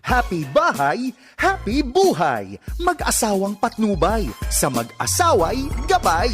Happy bahay, happy buhay. Mag-asawang patnubay, sa mag-asaway gabay.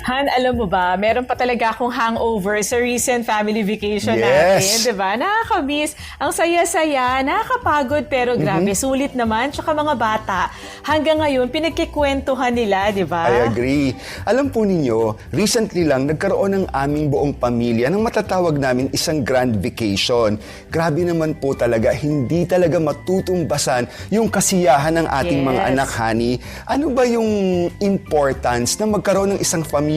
Han, alam mo ba, meron pa talaga akong hangover sa recent family vacation Yes. natin, di ba? Nakakamiss, ang saya-saya, nakakapagod, pero grabe, sulit naman. Tsaka mga bata, hanggang ngayon, pinagkikwentuhan nila, di ba? I agree. Alam po ninyo, recently lang nagkaroon ng aming buong pamilya ng matatawag namin isang grand vacation. Grabe naman po talaga, hindi talaga matutumbasan yung kasiyahan ng ating mga anak, honey. Ano ba yung importance na magkaroon ng isang pamilya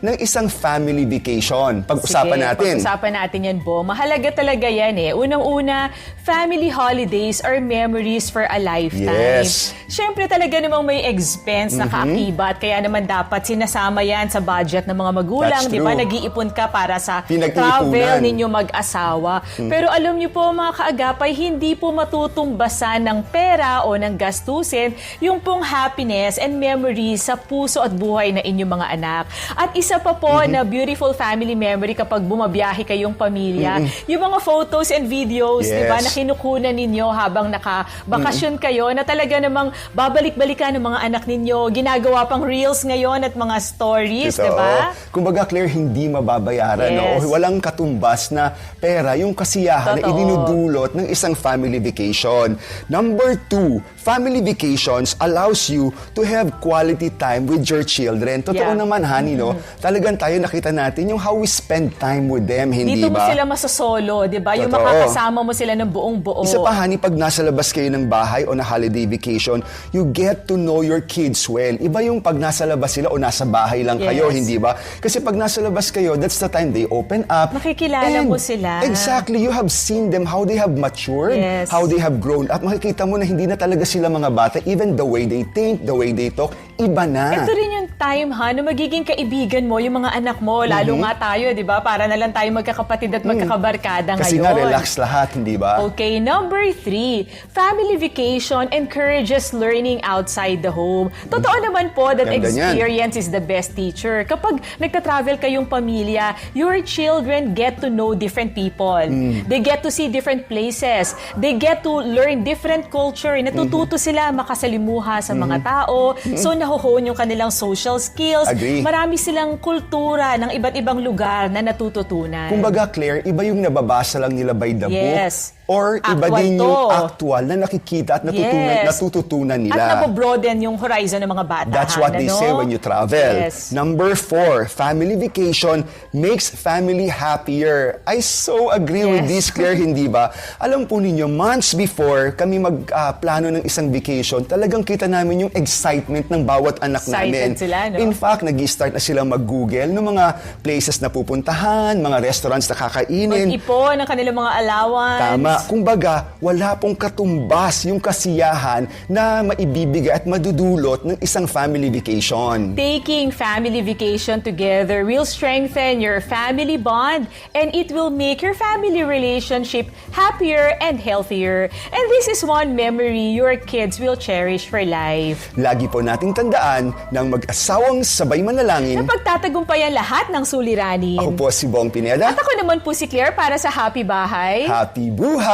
ng isang family vacation? Pag-usapan natin. Pag-usapan natin yan, Bo. Mahalaga talaga yan eh. Unang-una, family holidays are memories for a lifetime. Yes. Siyempre talaga namang may expense na kaakibat, kaya naman dapat sinasama yan sa budget ng mga magulang. That's Di ba? true. Nag-iipon ka para sa Pinag-iipunan. travel ninyo mag-asawa. Pero alam niyo po mga kaagapay, hindi po matutumbasan ng pera o ng gastusin yung pong happiness and memories sa puso at buhay na inyong mga anak. At isa pa po na beautiful family memory kapag bumabiyahe kayong pamilya, yung mga photos and videos, Yes. di ba, na kinukunan ninyo habang nakabakasyon kayo, na talaga namang babalik-balikan ng mga anak ninyo, ginagawa pang reels ngayon at mga stories, di ba? Kumbaga, Claire, hindi mababayaran. Yes. No? Walang katumbas na pera, yung kasiyahan na Totoo. idinudulot ng isang family vacation. Number 2, family vacations allows you to have quality time with your children. Totoo Yeah. naman, honey, no? Talagang tayo nakita natin yung how we spend time with them, hindi Dito mo ba? sila masasolo, di ba? Yung Totoo. makakasama mo sila ng buong buo. Isa pa, honey, pag nasa labas kayo ng bahay o na holiday vacation, you get to know your kids well. Iba yung pag nasa labas sila o nasa bahay lang kayo, Yes. hindi ba? Kasi pag nasa labas kayo, that's the time they open up. Makikilala And mo sila. Exactly. You have seen them, how they have matured, Yes. how they have grown up. Makikita mo na hindi na talaga sila mga bata. Even the way they think, the way they talk, iba na. Ito rin yung time, ha, na magiging kaibigan mo yung mga anak mo. Lalo nga tayo, di ba? Para na lang tayo magkakapatid at magkakabarkada Kasi ngayon. nga, relax lahat, hindi ba? Okay, number 3, family vacation encourages learning outside the home. Totoo naman po that Ganda niyan. experience is the best teacher. Kapag nagta-travel kayong pamilya, your children get to know different people. They get to see different places. They get to learn different culture. Natututo sila makasalimuha sa mga tao. So, nahuhon yung kanilang social skills. Agree. Marami silang kultura ng iba't ibang lugar na natututunan. Kumbaga, Claire, iba yung nababasa lang nila by the Yes. book. Or iba Actual din to. yung actual na nakikita at Yes. natututunan nila. At nabobroaden yung horizon ng mga bata. That's what they say when you travel. Yes. Number 4, family vacation makes family happier. I so agree with Yes. this, Claire, hindi ba? Alam po ninyo, months before kami magplano ng isang vacation, talagang kita namin yung excitement ng bawat anak Excited namin. sila, no? In fact, nag-start na silang mag-google ng mga places na pupuntahan, mga restaurants na kakainin. Mag-ipon ng kanilang mga allowance. Tama. Kumbaga, wala pong katumbas yung kasiyahan na maibibigay at madudulot ng isang family vacation. Taking family vacation together will strengthen your family bond, and it will make your family relationship happier and healthier. And this is one memory your kids will cherish for life. Lagi po nating tandaan ng mag-asawang sabay manalangin. Napagtatagumpayan lahat ng suliranin. Ako po si Bong At Pineda. ako naman po si Claire para sa Happy Bahay. Happy buhay!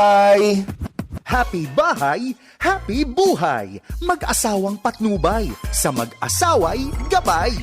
Happy bahay, happy buhay. Mag-asawang patnubay, sa mag-asaway gabay.